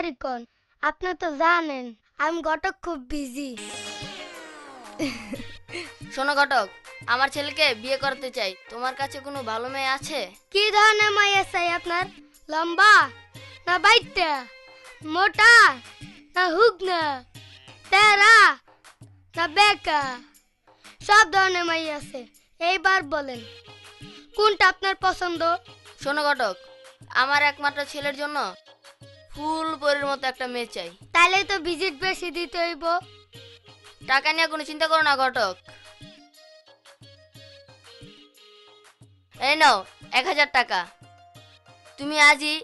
তাড়াতাড়ি কোন। আপনি তো জানেন আমি ঘটক খুব বিজি। শোনো ঘটক, আমার ছেলেকে বিয়ে করতে চাই, তোমার কাছে কোনো ভালো মেয়ে আছে? কি ধরনের মাইয়া চাই আপনার? লম্বা না বাইটা, মোটা না হুগনা, তেরা না বেকা? সব ধরনের মাইয়া আছে। এইবার বলেন কোনটা আপনার পছন্দ? শোনো ঘটক, আমার একমাত্র ছেলের জন্য ফুল পরীর মতো একটা মেয়ে চাই। তাইলে তো ভিজিট বেশি দিতে হইব। টাকা নিয়ে কোনো চিন্তা করো না ঘটক। এই নাও 1000 টাকা, তুমি আজই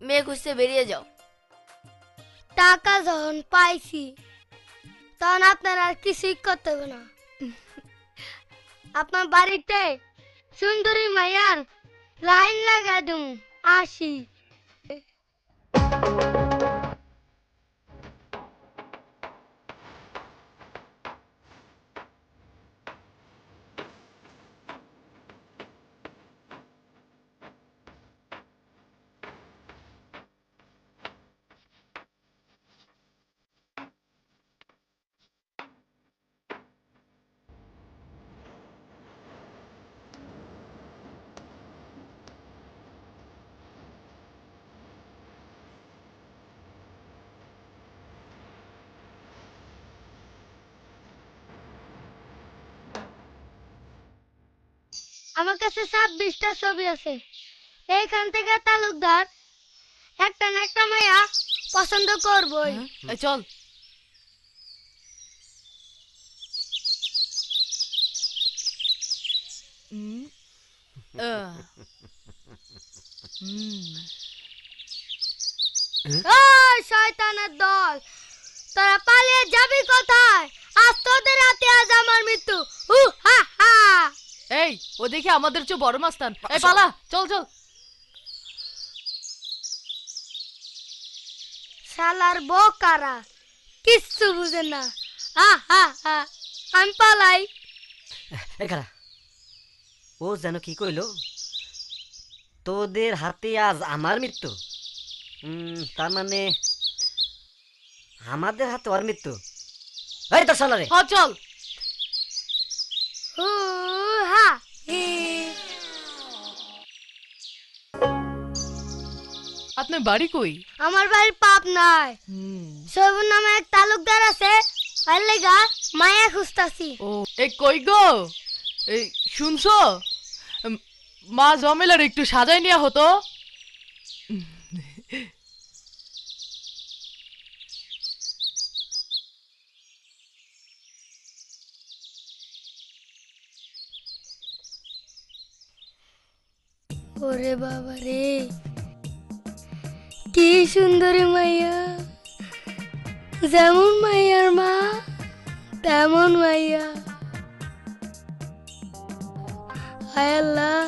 মেয়ে খুঁজতে বেরিয়ে যাও। টাকা যখন পাইছি তখন আপনার আর কিছুই করতে হবে না। আপনার বাড়িতে সুন্দরী মাইয়ার লাইন লাগা দুম। আসি। আমার কাছে 26টা ছবি আছে। এইখান থেকে তালুকদার একটা না একটা মাইয়া পছন্দ করবই। এই চল। হুম, আহ, হুম। ওই শয়তানের দল, তোরা পালিয়ে যাবি কোথায়? আজ তোদের হাতে আজ আমার মৃত্যু। হা হা। এই ও দেখে আমাদের চেয়ে বড় মাস্তান। এই পালা, চল চল। শালার বোকারা কিচ্ছু বুঝে না। হা হা হা। আমি পালাই। এখানে ও যেন কি কইলো, তোদের হাতে আজ আমার মৃত্যু। তার মানে আমাদের হাতে ওর মৃত্যু। এই তো শালারে, হ চল। হু হা হি। আপনার বাড়ি কই? আমার বাড়ির পাপ নাই। সবুর নামে এক তালুকদার আছে, আর লেগা মায়া খুঁজতাছি। ও এই কই গো? এই শুনছো? উম, মা জমেলার একটু সাজাই নেওয়া হতো। ওরে বাবা রে, কি সুন্দরী মাইয়া। যেমন মাইয়ার মা তেমন মাইয়া। হায় আল্লাহ,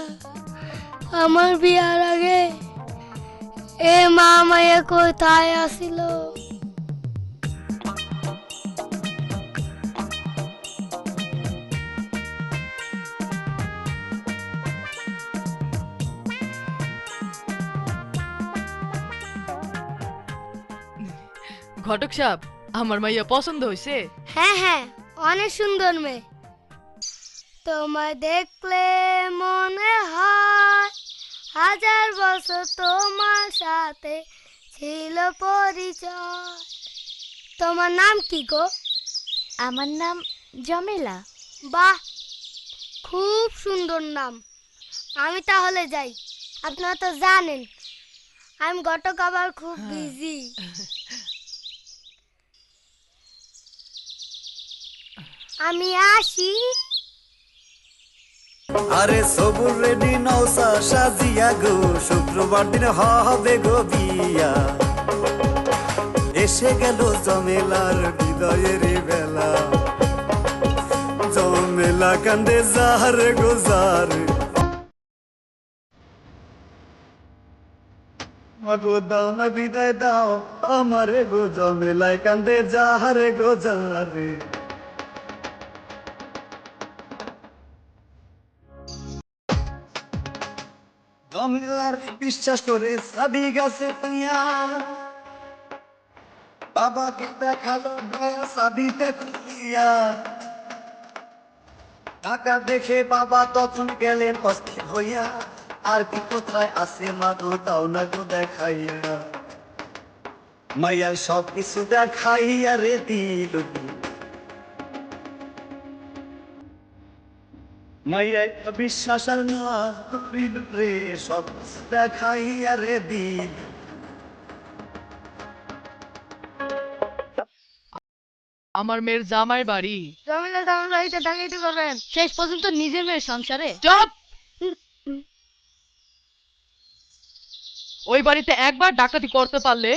আমার বিয়ার আগে এ মা মাইয়া কোথায় আসিল? ঘটক সাহেব, আমার মাইয়া পছন্দ হয়েছে? হ্যাঁ হ্যাঁ, অনেক সুন্দর মেয়ে। তোমায় দেখলে মনে হয় 1000 বছর তোমার সাথে ছিল পরিচয়। তোমার নাম কি গো? আমার নাম জমেলা। বাহ, খুব সুন্দর নাম। আমি তাহলে যাই। আপনারা তো জানেন আমি ঘটক আবার খুব বিজি। আমি আসি। আরে সবুর রেডি নৌসা সাজিয়া গো, শুক্রবার দিন হবে গো বিয়া। এসে গেল জমেলার হৃদয়ের বেলা, জমেলা কান্দে যারে গো যারে। মাগো দাও না বিদায় দাও আমারে গো, জমেলায় কান্দে যারে গো যারে। জমেলার বিশ্বাস করে সাবি গাছে পাইয়া, বাবাকে দেখালো দয়া সাদিতে খুলিয়া টাকা দেখে বাবা তখন গেলেন অস্থির হইয়া আর কি কোথায় আছে মা গো তাও না গো দেখাইয়া মাইয়া সব কিছু দেখাইয়া রে দিল মাইয়া বিশ্বাস আর না করিল রে সব কিছু দেখাইয়া রে দিল আমার মেয়ের জামাই বাড়ি। জমিলা জামাই বাড়িতে ডাকাইতে করেন শেষ পর্যন্ত নিজের মেয়ের সংসারে চুপ! ওই বাড়িতে একবার ডাকাতি করতে পারলে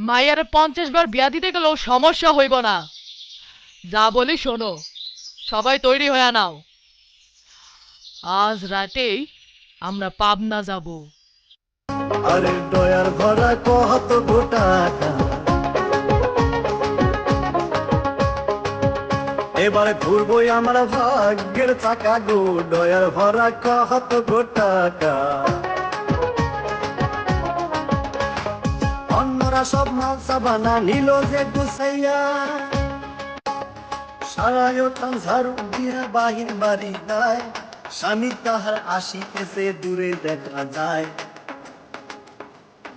মাইয়ারে 50 বার বিয়া দিতে গেলেও সমস্যা হইব না। যা বলি শোনো, সবাই তৈরি হয়ে নাও, আজ রাতেই আমরা পাবনা যাব। আরে দয়ার ভরা কত গোটাটা এবারে ঘুরবই আমরা ভাগ্যের চাকা গো দয়ার ভরা কত গোটাটা অন্যরা সব মালসা বানা নিল যে গুছাইয়া সারায়তাম ঝাড়ু দিয়া বাহির বাড়ি যায় স্বামী তাহার আসিতেছে দূরে দেখা যায়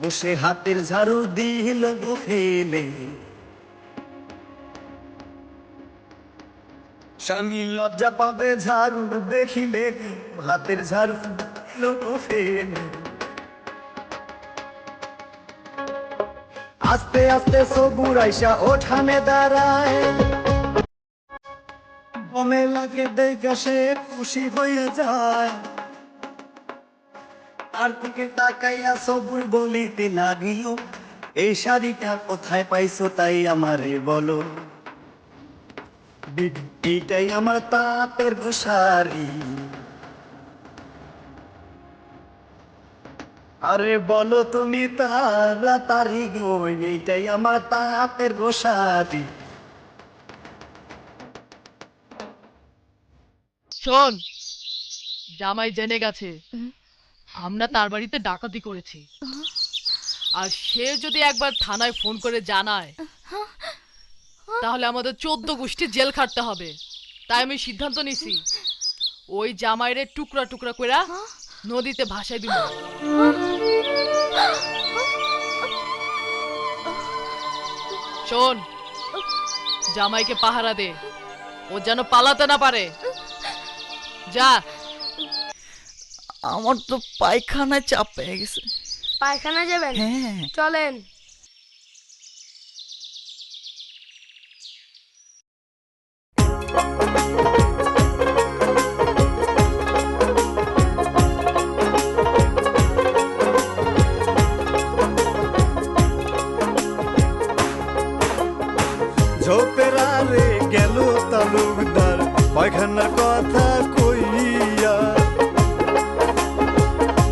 বসে হাতের ঝাড়ু দিল গো ফেলে স্বামী লজ্জা পাবে ঝাড়ু দেখিলে হাতের ঝাড়ু দিল গো ফেলে আস্তে আস্তে সবুর আইসা ওঠানে দাঁড়ায় কমে লাগে দেখে সে খুশি হয়ে যায় আর দিকে তাকাইয়া সবুর বলিতে লাগিল এই শাড়িটা কোথায় পাইছো তাই আমারে বলো এইটাই আমার তাঁতের শাড়ি আরে বলো তুমি তাড়াতাড়ি গো এইটাই আমার তাঁতের শাড়ি শোন, জামাই জেনে গেছে আমরা তার বাড়িতে ডাকাতি করেছি, আর সে যদি একবার থানায় ফোন করে জানায় তাহলে আমাদের 14 গোষ্ঠী জেল খাটতে হবে। তাই আমি সিদ্ধান্ত নিছি ওই জামাইরে টুকরা টুকরা কইরা নদীতে ভাসাই দিব। শোন, জামাইকে পাহারা দে, ও যেন পালাতে না পারে। যা। আমার তো পায়খানায় চাপ পেয়ে গেছে। পায়খানা যাবেন? হ্যাঁ। চলেন। ঝোপেরা রে গেল তালুকদার পায়খানার কথা কইয়া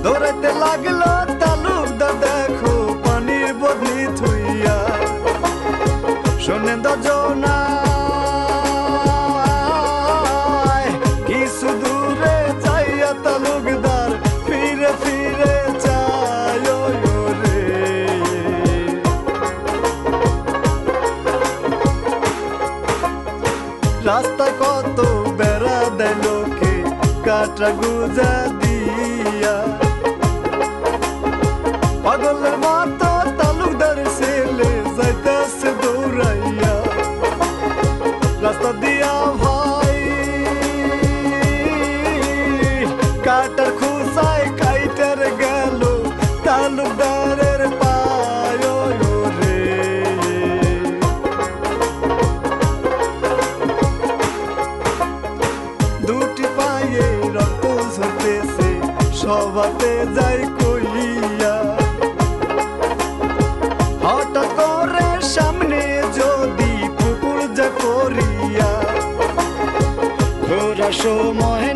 দৌড়াতে লাগলো তালুকদার দেখো পানির বদলি থুইয়া শোনেন দজনা কিছু দূরে যাইয়া তালুকদার ফিরে ফিরে যায় রে রাস্তায় কত বেড়া দেয় লোকে কাটা গুজা দিয়া পাগলের মতো তালুকদার ছেলে যাইতেছে দৌড়াইয়া রাস্তা দিয়া ভাই কাটার খুসায় কাইটার গেল তালুকদারের পায় রে দুটি পায়ে রক্ত ঝরতেছে সবাতে যাই কইয়া হঠাৎ করে সামনে যদি কুকুর যা করিয়া ঘোরা সময়